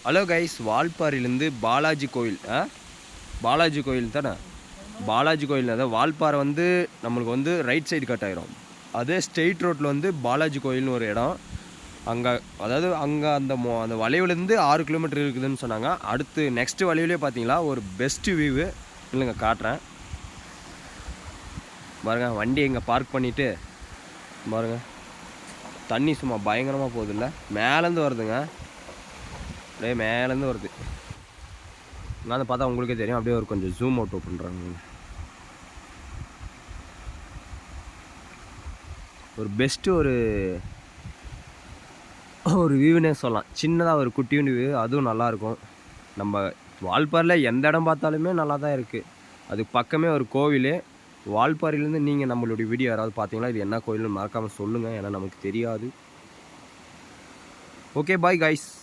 Hello guys, வால்பாறையிலேருந்து Balaji கோயில். பாலாஜி கோயில் தானே? பாலாஜி கோயில். அதாவது வால்பாறை வந்து நம்மளுக்கு வந்து ரைட் சைடு கட் ஆயிரும். அதே ஸ்ட்ரெயிட் ரோட்டில் வந்து பாலாஜி கோயில்னு ஒரு இடம். அங்கே அதாவது அங்கே அந்த வளைவுலேருந்து 6 கிலோமீட்டர் இருக்குதுன்னு சொன்னாங்க. அடுத்து நெக்ஸ்ட்டு வளைவுலேயே பார்த்தீங்களா ஒரு பெஸ்ட்டு வியூவு. இல்லைங்க, காட்டுறேன் பாருங்க. வண்டி இங்கே பார்க் பண்ணிவிட்டு பாருங்க, தண்ணி சும்மா பயங்கரமாக போகுதில்ல, மேலேருந்து வருதுங்க. அப்படியே மேலேருந்து வருது. நான் பார்த்தா உங்களுக்கே தெரியும். அப்படியே ஒரு கொஞ்சம் ஜூம் அவுட் பண்ணுறாங்க. ஒரு பெஸ்ட்டு ஒரு வியூனே சொல்லலாம். சின்னதாக ஒரு குட்டியூண்டு வியூ, அதுவும் நல்லாயிருக்கும். நம்ம வால்பாறையில் எந்த இடம் பார்த்தாலுமே நல்லா தான் இருக்குது. அதுக்கு பக்கமே ஒரு கோவில். வால்பாறையிலேருந்து நீங்கள் நம்மளுடைய வீடியோ யாராவது பார்த்தீங்களா, இது என்ன கோயில்னு மறக்காமல் சொல்லுங்கள், ஏன்னா நமக்கு தெரியாது. Okay, bye guys.